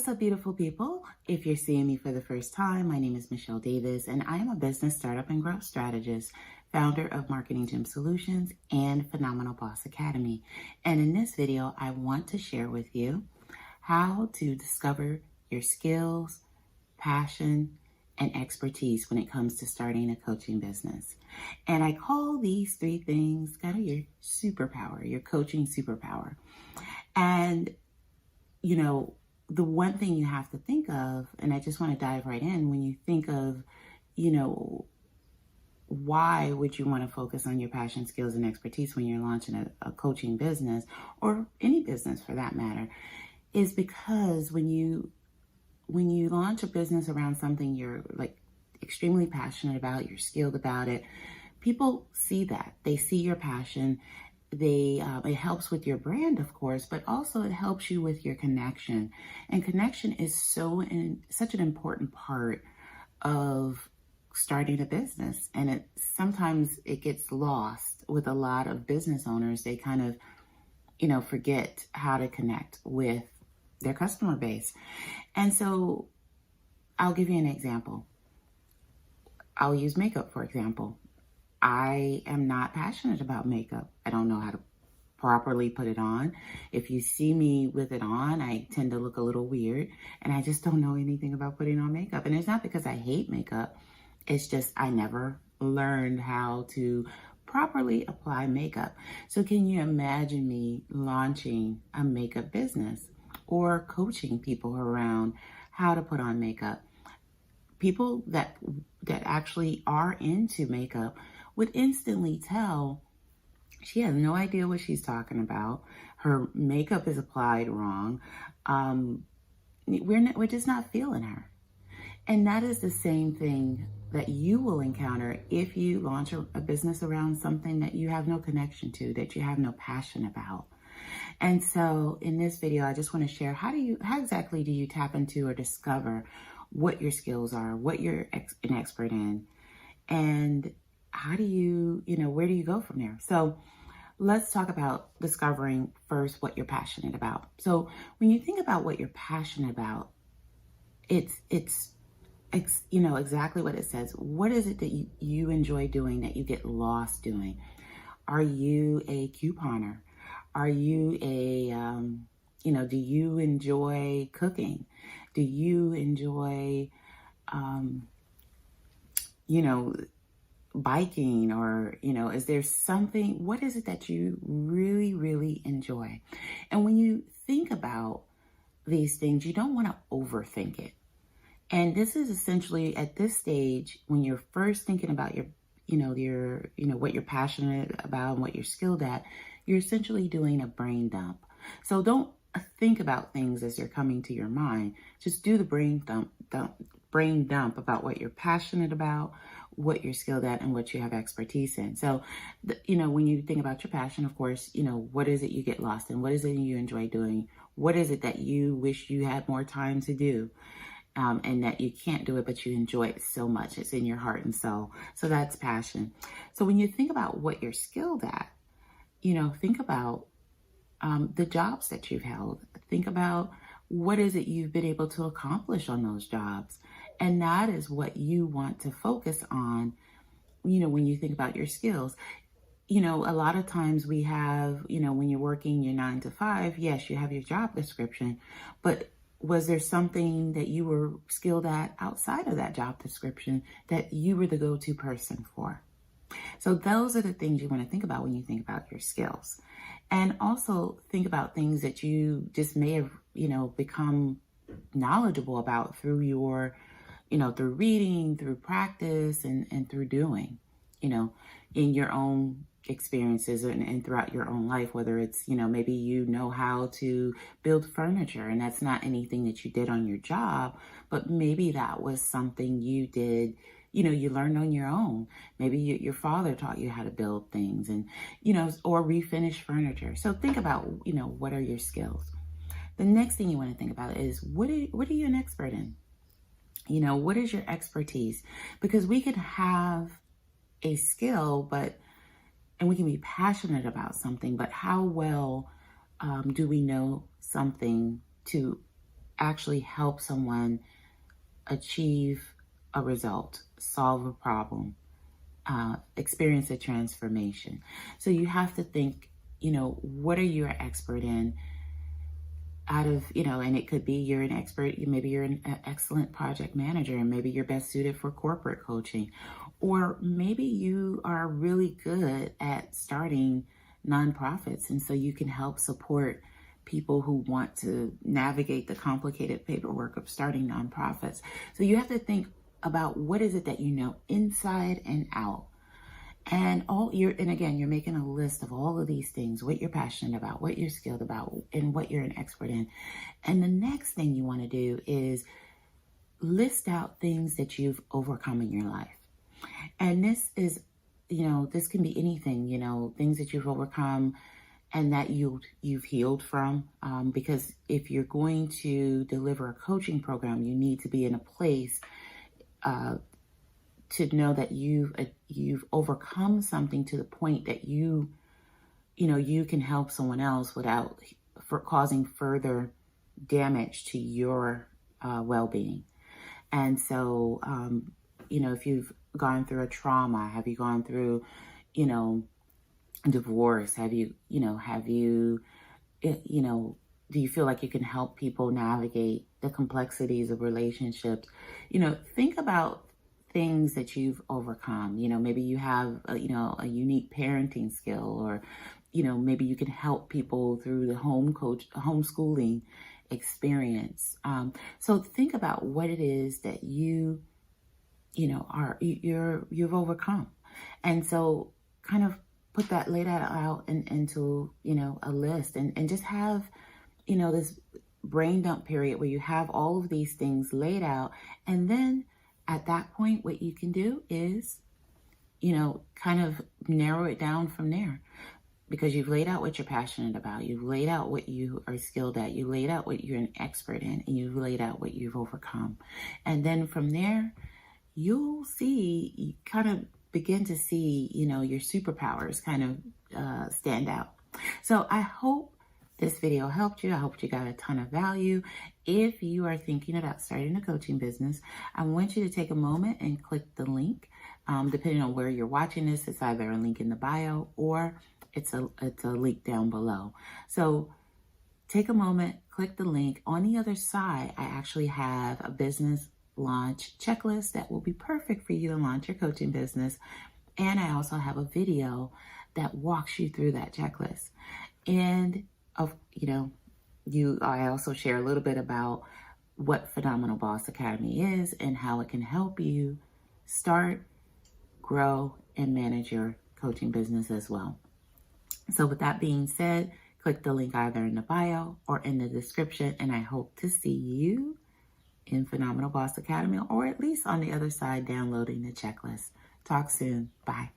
What's up, beautiful people? If you're seeing me for the first time, my name is Michelle Davis, and I am a business startup and growth strategist, founder of Marketing Gym Solutions and Phenomenal Boss Academy. And in this video, I want to share with you how to discover your skills, passion, and expertise when it comes to starting a coaching business. And I call these three things kind of your superpower, your coaching superpower. And, you know, the one thing you have to think of, and I just want to dive right in, when you think of, why would you want to focus on your passion, skills, and expertise when you're launching a coaching business, or any business for that matter, is because when you launch a business around something you're like extremely passionate about, you're skilled about it, people see that. They see your passion. It helps with your brand, of course, but also it helps you with your connection. And connection is such an important part of starting a business. And sometimes it gets lost with a lot of business owners. They kind of, forget how to connect with their customer base. And so I'll give you an example. I'll use makeup, for example. I am not passionate about makeup. I don't know how to properly put it on. If you see me with it on, I tend to look a little weird, and I just don't know anything about putting on makeup. And it's not because I hate makeup. It's just I never learned how to properly apply makeup. So can you imagine me launching a makeup business or coaching people around how to put on makeup? People that actually are into makeup would instantly tell she has no idea what she's talking about. Her makeup is applied wrong. We're just not feeling her. And that is the same thing that you will encounter if you launch a business around something that you have no connection to, that you have no passion about. And so in this video, I just want to share how exactly do you tap into or discover what your skills are, what you're an expert in, and how do you, where do you go from there? So let's talk about discovering first what you're passionate about. So when you think about what you're passionate about, it's exactly what it says. What is it that you enjoy doing that you get lost doing? Are you a couponer? Are you do you enjoy cooking? Do you enjoy, biking, or, is there something, what is it that you really, really enjoy? And when you think about these things, you don't want to overthink it. And this is essentially at this stage, when you're first thinking about what you're passionate about and what you're skilled at, you're essentially doing a brain dump. So don't think about things as they're coming to your mind. Just do the brain dump about what you're passionate about, what you're skilled at, and what you have expertise in. So, when you think about your passion, of course, what is it you get lost in? What is it you enjoy doing? What is it that you wish you had more time to do? And that you can't do it, but you enjoy it so much. It's in your heart and soul. So that's passion. So when you think about what you're skilled at, think about the jobs that you've held. Think about what is it you've been able to accomplish on those jobs. And that is what you want to focus on, when you think about your skills. A lot of times we have, when you're working your 9 to 5, yes, you have your job description, but was there something that you were skilled at outside of that job description that you were the go-to person for? So those are the things you want to think about when you think about your skills. And also think about things that you just may have, become knowledgeable about through your, through reading, through practice, and through doing, in your own experiences and throughout your own life, whether it's, maybe you know how to build furniture, and that's not anything that you did on your job, but maybe that was something you did, you learned on your own. Maybe your father taught you how to build things and, or refinish furniture. So think about, what are your skills? The next thing you want to think about is what are you an expert in? What is your expertise? Because we could have a skill, and we can be passionate about something, but how well do we know something to actually help someone achieve a result, solve a problem, experience a transformation. So you have to think, what are you an expert in? Out of, and it could be you're an expert, maybe you're an excellent project manager, and maybe you're best suited for corporate coaching. Or maybe you are really good at starting nonprofits, and so you can help support people who want to navigate the complicated paperwork of starting nonprofits. So you have to think about what is it that you know inside and out. And again, you're making a list of all of these things, what you're passionate about, what you're skilled about, and what you're an expert in. And the next thing you want to do is list out things that you've overcome in your life. And this is, this can be anything, things that you've overcome and that you've healed from. Because if you're going to deliver a coaching program, you need to be in a place to know that you've overcome something to the point that you can help someone else without causing further damage to your well-being. And so, if you've gone through a trauma, have you gone through, divorce? Do you feel like you can help people navigate the complexities of relationships? Think about things that you've overcome. Maybe you have a unique parenting skill, or maybe you can help people through the homeschooling experience. So think about what it is that you've overcome, and so kind of lay that out into a list, and just have this brain dump period where you have all of these things laid out. And then at that point, what you can do is, kind of narrow it down from there, because you've laid out what you're passionate about. You've laid out what you are skilled at. You laid out what you're an expert in, and you've laid out what you've overcome. And then from there, you kind of begin to see, your superpowers kind of stand out. So I hope this video helped you. I hope you got a ton of value. If you are thinking about starting a coaching business, I want you to take a moment and click the link. Depending on where you're watching this, it's either a link in the bio or it's a link down below. So take a moment, click the link. On the other side, I actually have a business launch checklist that will be perfect for you to launch your coaching business. And I also have a video that walks you through that checklist. And I also share a little bit about what Phenomenal Boss Academy is and how it can help you start, grow, and manage your coaching business as well. So with that being said, click the link either in the bio or in the description, and I hope to see you in Phenomenal Boss Academy, or at least on the other side downloading the checklist. Talk soon. Bye.